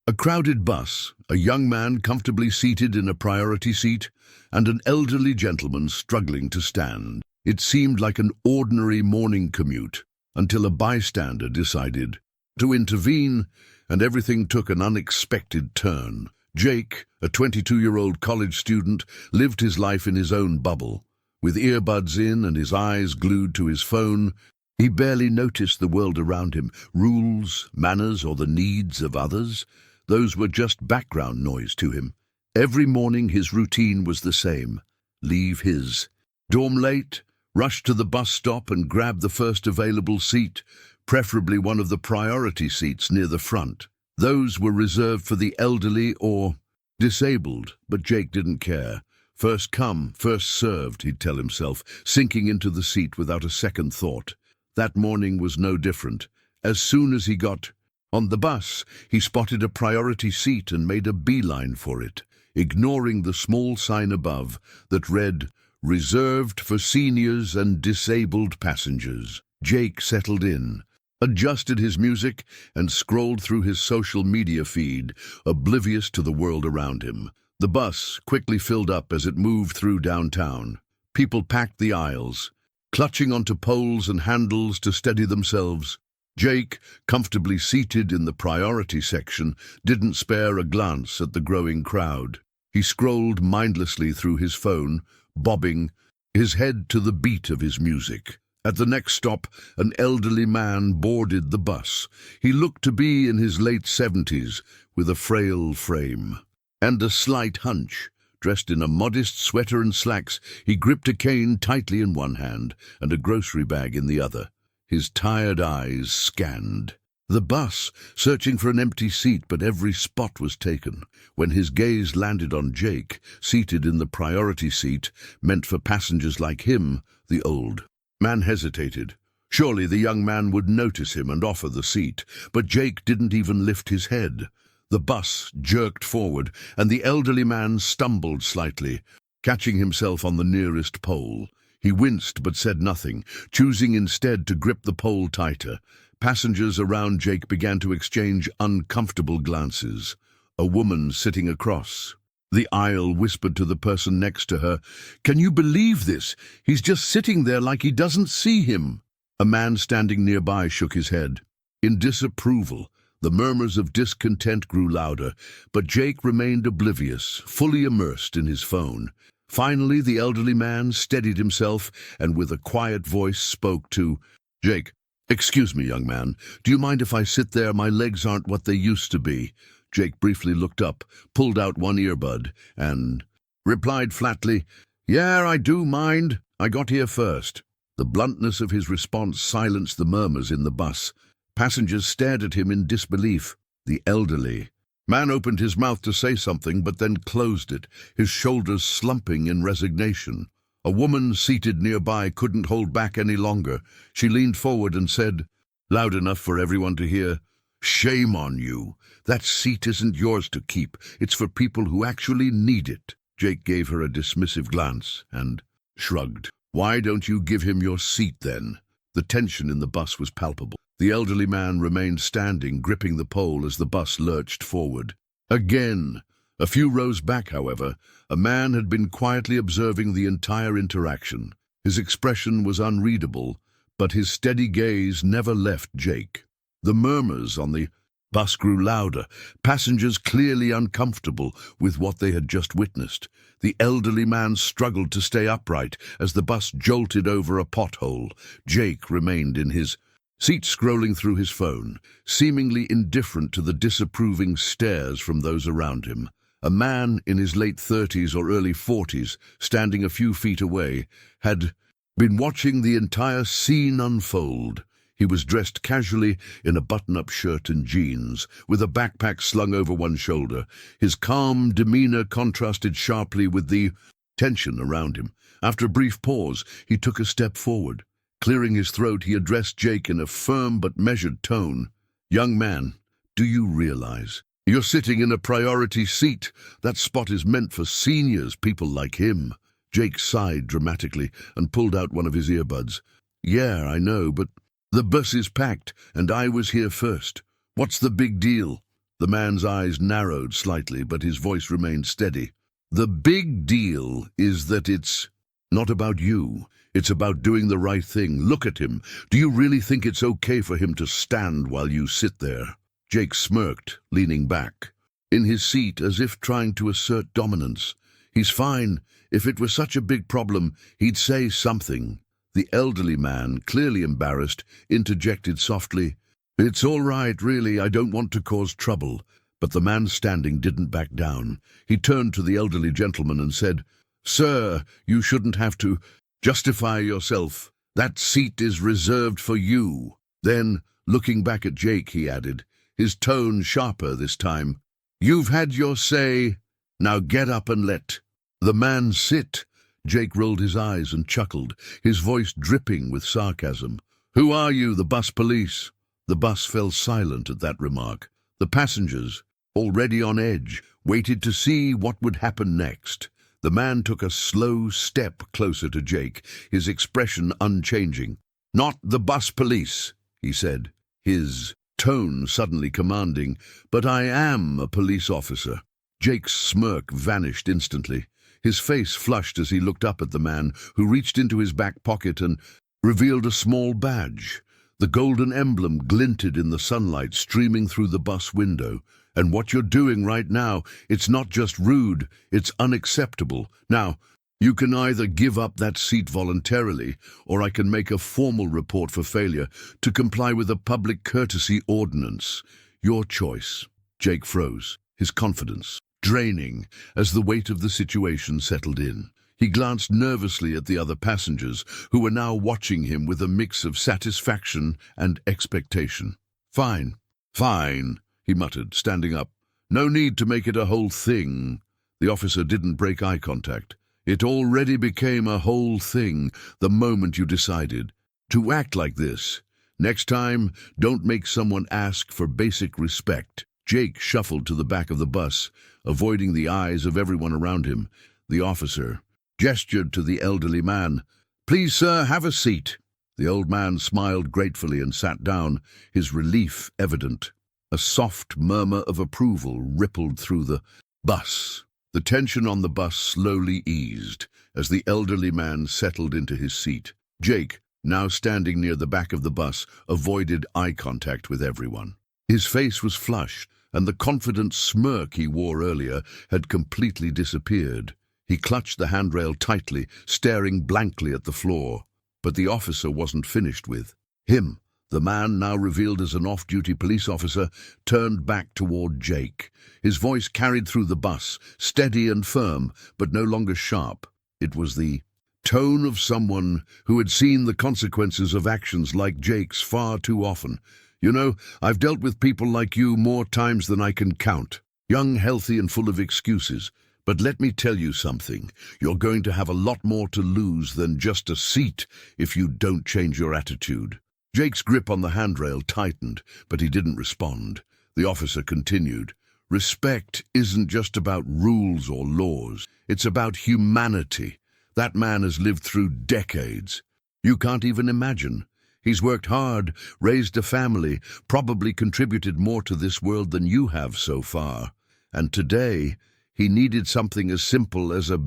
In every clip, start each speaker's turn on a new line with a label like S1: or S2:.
S1: A crowded bus, a young man comfortably seated in a priority seat, and an elderly gentleman struggling to stand. It seemed like an ordinary morning commute, until a bystander decided to intervene, and everything took an unexpected turn. Jake, a 22-year-old college student, lived his life in his own bubble. With earbuds in and his eyes glued to his phone, he barely noticed the world around him, rules, manners, or the needs of others. Those were just background noise to him. Every morning his routine was the same. Leave his dorm late, rush to the bus stop and grab the first available seat, preferably one of the priority seats near the front. Those were reserved for the elderly or disabled, but Jake didn't care. First come, first served, he'd tell himself, sinking into the seat without a second thought. That morning was no different. As soon as he got on the bus, he spotted a priority seat and made a beeline for it, ignoring the small sign above that read, "Reserved for seniors and disabled passengers." Jake settled in, adjusted his music, and scrolled through his social media feed, oblivious to the world around him. The bus quickly filled up as it moved through downtown. People packed the aisles, clutching onto poles and handles to steady themselves. Jake, comfortably seated in the priority section, didn't spare a glance at the growing crowd. He scrolled mindlessly through his phone, bobbing his head to the beat of his music. At the next stop, an elderly man boarded the bus. He looked to be in his late 70s, with a frail frame and a slight hunch. Dressed in a modest sweater and slacks, he gripped a cane tightly in one hand and a grocery bag in the other. His tired eyes scanned the bus, searching for an empty seat, but every spot was taken. When his gaze landed on Jake, seated in the priority seat, meant for passengers like him, the old man hesitated. Surely the young man would notice him and offer the seat, but Jake didn't even lift his head. The bus jerked forward, and the elderly man stumbled slightly, catching himself on the nearest pole. He winced but said nothing, choosing instead to grip the pole tighter. Passengers around Jake began to exchange uncomfortable glances. A woman sitting across the aisle whispered to the person next to her, "Can you believe this? He's just sitting there like he doesn't see him." A man standing nearby shook his head in disapproval. The murmurs of discontent grew louder, but Jake remained oblivious, fully immersed in his phone. Finally, the elderly man steadied himself and with a quiet voice spoke to Jake. "Excuse me, young man. Do you mind if I sit there? My legs aren't what they used to be." Jake briefly looked up, pulled out one earbud, and replied flatly, "Yeah, I do mind. I got here first." The bluntness of his response silenced the murmurs in the bus. Passengers stared at him in disbelief. The elderly man opened his mouth to say something, but then closed it, his shoulders slumping in resignation. A woman seated nearby couldn't hold back any longer. She leaned forward and said, loud enough for everyone to hear, "Shame on you. That seat isn't yours to keep. It's for people who actually need it." Jake gave her a dismissive glance and shrugged. "Why don't you give him your seat then?" The tension in the bus was palpable. The elderly man remained standing, gripping the pole as the bus lurched forward. Again. A few rows back, however, a man had been quietly observing the entire interaction. His expression was unreadable, but his steady gaze never left Jake. The murmurs on the bus grew louder, passengers clearly uncomfortable with what they had just witnessed. The elderly man struggled to stay upright as the bus jolted over a pothole. Jake remained in his seat, scrolling through his phone, seemingly indifferent to the disapproving stares from those around him. A man in his late 30s or early 40s, standing a few feet away, had been watching the entire scene unfold. He was dressed casually in a button-up shirt and jeans, with a backpack slung over one shoulder. His calm demeanor contrasted sharply with the tension around him. After a brief pause, he took a step forward. Clearing his throat, he addressed Jake in a firm but measured tone. "Young man, do you realize you're sitting in a priority seat? That spot is meant for seniors, people like him." Jake sighed dramatically and pulled out one of his earbuds. "Yeah, I know, but the bus is packed, and I was here first. What's the big deal?" The man's eyes narrowed slightly, but his voice remained steady. The big deal is that it's not about you. It's about doing the right thing. Look at him. Do you really think it's okay for him to stand while you sit there? Jake smirked, leaning back in his seat as if trying to assert dominance. He's fine. If it was such a big problem, he'd say something. The elderly man, clearly embarrassed, interjected softly, "It's all right, really. I don't want to cause trouble." But the man standing didn't back down. He turned to the elderly gentleman and said, "Sir, you shouldn't have to justify yourself. That seat is reserved for you." Then, looking back at Jake, he added, his tone sharper this time, "You've had your say. Now get up and let the man sit." Jake rolled his eyes and chuckled, his voice dripping with sarcasm. "Who are you, the bus police?" The bus fell silent at that remark. The passengers, already on edge, waited to see what would happen next. The man took a slow step closer to Jake, his expression unchanging. "Not the bus police," he said, his tone suddenly commanding, "but I am a police officer." Jake's smirk vanished instantly. His face flushed as he looked up at the man, who reached into his back pocket and revealed a small badge. The golden emblem glinted in the sunlight streaming through the bus window. "And what you're doing right now, it's not just rude, it's unacceptable. Now, you can either give up that seat voluntarily, or I can make a formal report for failure to comply with a public courtesy ordinance. Your choice." Jake froze, his confidence draining as the weight of the situation settled in. He glanced nervously at the other passengers, who were now watching him with a mix of satisfaction and expectation. "Fine, fine," he muttered, standing up. "No need to make it a whole thing." The officer didn't break eye contact. "It already became a whole thing the moment you decided to act like this. Next time, don't make someone ask for basic respect." Jake shuffled to the back of the bus, avoiding the eyes of everyone around him. The officer gestured to the elderly man. "Please, sir, have a seat." The old man smiled gratefully and sat down, his relief evident. A soft murmur of approval rippled through the bus. The tension on the bus slowly eased as the elderly man settled into his seat. Jake, now standing near the back of the bus, avoided eye contact with everyone. His face was flushed, and the confident smirk he wore earlier had completely disappeared. He clutched the handrail tightly, staring blankly at the floor. But the officer wasn't finished with him. The man, now revealed as an off-duty police officer, turned back toward Jake. His voice carried through the bus, steady and firm, but no longer sharp. It was the tone of someone who had seen the consequences of actions like Jake's far too often. "You know, I've dealt with people like you more times than I can count. Young, healthy, and full of excuses. But let me tell you something. You're going to have a lot more to lose than just a seat if you don't change your attitude." Jake's grip on the handrail tightened, but he didn't respond. The officer continued, "Respect isn't just about rules or laws. It's about humanity. That man has lived through decades. You can't even imagine. He's worked hard, raised a family, probably contributed more to this world than you have so far. And today, he needed something as simple as a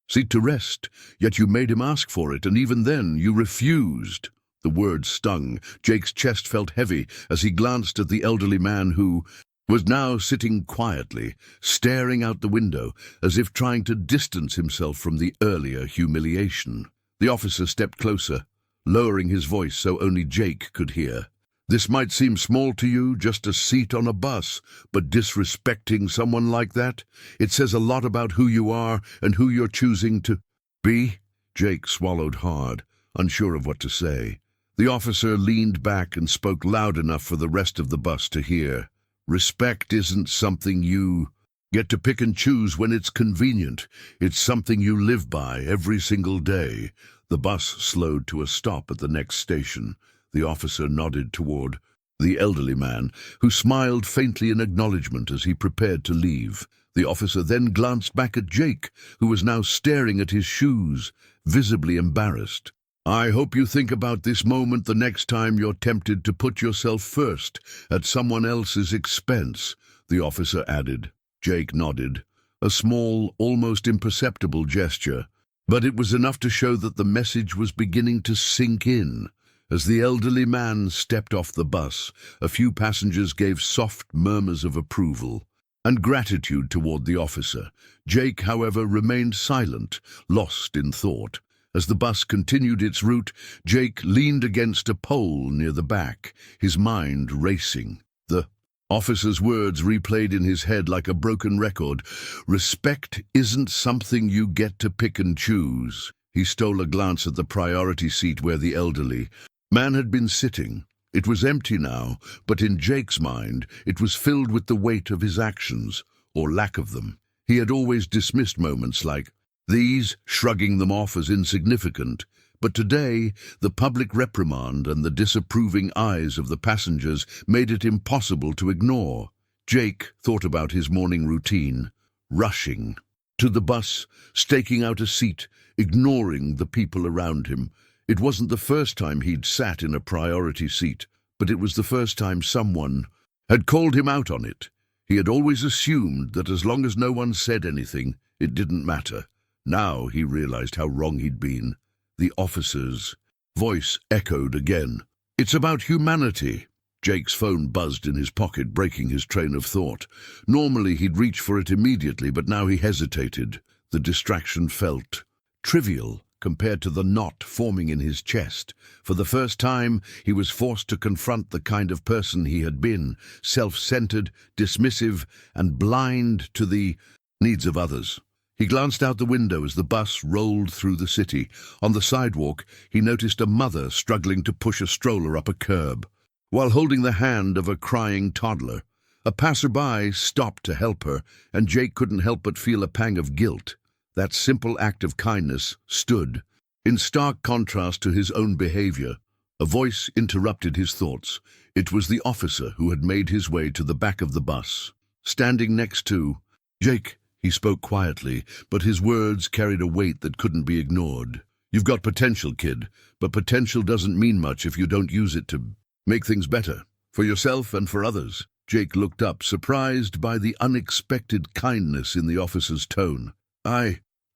S1: seat to rest, yet you made him ask for it, and even then you refused." The words stung. Jake's chest felt heavy as he glanced at the elderly man who was now sitting quietly, staring out the window, as if trying to distance himself from the earlier humiliation. The officer stepped closer, lowering his voice so only Jake could hear. "This might seem small to you, just a seat on a bus, but disrespecting someone like that, it says a lot about who you are and who you're choosing to be." Jake swallowed hard, unsure of what to say. The officer leaned back and spoke loud enough for the rest of the bus to hear. "Respect isn't something you get to pick and choose when it's convenient. It's something you live by every single day." The bus slowed to a stop at the next station. The officer nodded toward the elderly man, who smiled faintly in acknowledgement as he prepared to leave. The officer then glanced back at Jake, who was now staring at his shoes, visibly embarrassed. "I hope you think about this moment the next time you're tempted to put yourself first at someone else's expense." the officer added. Jake nodded, a small, almost imperceptible gesture, but it was enough to show that the message was beginning to sink in. As the elderly man stepped off the bus, a few passengers gave soft murmurs of approval and gratitude toward the officer. Jake, however, remained silent, lost in thought. As the bus continued its route, Jake leaned against a pole near the back, his mind racing. The officer's words replayed in his head like a broken record. Respect isn't something you get to pick and choose. He stole a glance at the priority seat where the elderly man had been sitting. It was empty now, but in Jake's mind, it was filled with the weight of his actions, or lack of them. He had always dismissed moments like these, shrugging them off as insignificant, but today, the public reprimand and the disapproving eyes of the passengers made it impossible to ignore. Jake thought about his morning routine, rushing to the bus, staking out a seat, ignoring the people around him. It wasn't the first time he'd sat in a priority seat, but it was the first time someone had called him out on it. He had always assumed that as long as no one said anything, it didn't matter. Now he realized how wrong he'd been. The officer's voice echoed again. "It's about humanity." Jake's phone buzzed in his pocket, breaking his train of thought. Normally he'd reach for it immediately, but now he hesitated. The distraction felt trivial compared to the knot forming in his chest. For the first time, he was forced to confront the kind of person he had been, self-centered, dismissive, and blind to the needs of others. He glanced out the window as the bus rolled through the city. On the sidewalk, he noticed a mother struggling to push a stroller up a curb, while holding the hand of a crying toddler. A passerby stopped to help her, and Jake couldn't help but feel a pang of guilt. That simple act of kindness stood in stark contrast to his own behavior. A voice interrupted his thoughts. It was the officer who had made his way to the back of the bus. Standing next to Jake, he spoke quietly, but his words carried a weight that couldn't be ignored. "You've got potential, kid, but potential doesn't mean much if you don't use it to make things better, for yourself and for others." Jake looked up, surprised by the unexpected kindness in the officer's tone.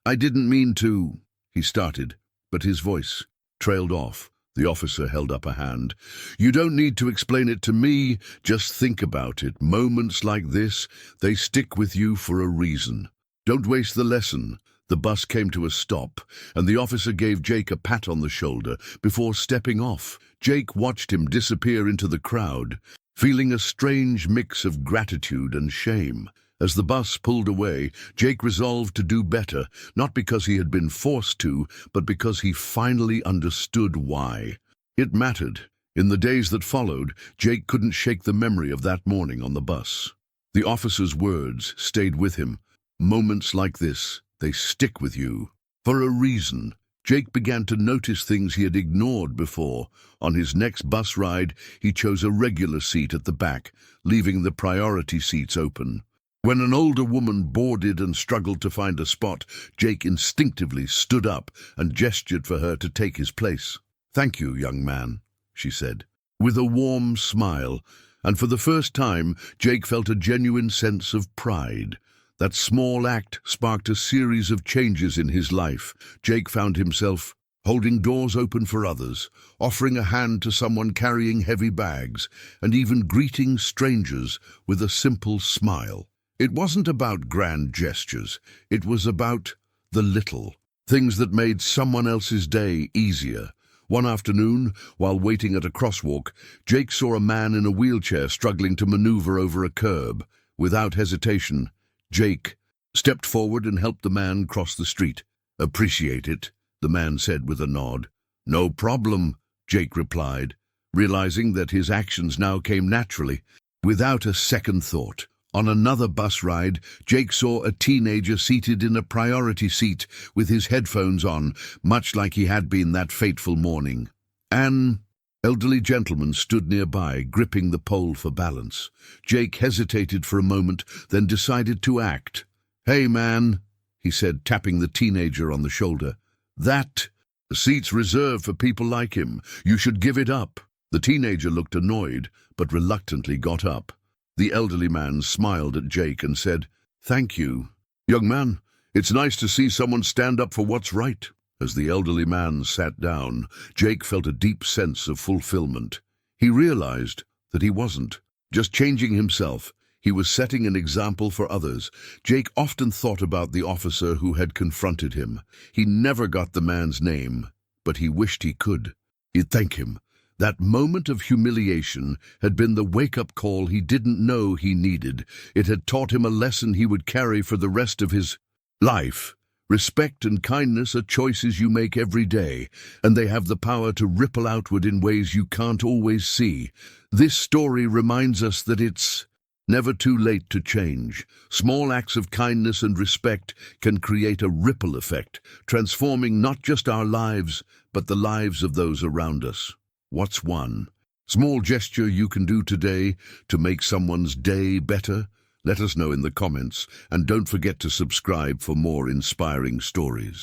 S1: I didn't mean to," he started, but his voice trailed off. The officer held up a hand. "You don't need to explain it to me, just think about it. Moments like this, they stick with you for a reason. Don't waste the lesson." The bus came to a stop, and the officer gave Jake a pat on the shoulder before stepping off. Jake watched him disappear into the crowd, feeling a strange mix of gratitude and shame. As the bus pulled away, Jake resolved to do better, not because he had been forced to, but because he finally understood why. It mattered. In the days that followed, Jake couldn't shake the memory of that morning on the bus. The officer's words stayed with him. Moments like this, they stick with you for a reason. Jake began to notice things he had ignored before. On his next bus ride, he chose a regular seat at the back, leaving the priority seats open. When an older woman boarded and struggled to find a spot, Jake instinctively stood up and gestured for her to take his place. "Thank you, young man," she said, with a warm smile, and for the first time, Jake felt a genuine sense of pride. That small act sparked a series of changes in his life. Jake found himself holding doors open for others, offering a hand to someone carrying heavy bags, and even greeting strangers with a simple smile. It wasn't about grand gestures. It was about the little things that made someone else's day easier. One afternoon, while waiting at a crosswalk, Jake saw a man in a wheelchair struggling to maneuver over a curb. Without hesitation, Jake stepped forward and helped the man cross the street. "Appreciate it," the man said with a nod. "No problem," Jake replied, realizing that his actions now came naturally, without a second thought. On another bus ride, Jake saw a teenager seated in a priority seat with his headphones on, much like he had been that fateful morning. An elderly gentleman stood nearby, gripping the pole for balance. Jake hesitated for a moment, then decided to act. "Hey, man," he said, tapping the teenager on the shoulder. The seat's reserved for people like him. You should give it up." The teenager looked annoyed, but reluctantly got up. The elderly man smiled at Jake and said, "Thank you. Young man, it's nice to see someone stand up for what's right." As the elderly man sat down, Jake felt a deep sense of fulfillment. He realized that he wasn't just changing himself. He was setting an example for others. Jake often thought about the officer who had confronted him. He never got the man's name, but he wished he could. He'd thank him. That moment of humiliation had been the wake-up call he didn't know he needed. It had taught him a lesson he would carry for the rest of his life. Respect and kindness are choices you make every day, and they have the power to ripple outward in ways you can't always see. This story reminds us that it's never too late to change. Small acts of kindness and respect can create a ripple effect, transforming not just our lives, but the lives of those around us. What's one small gesture you can do today to make someone's day better? Let us know in the comments, and don't forget to subscribe for more inspiring stories.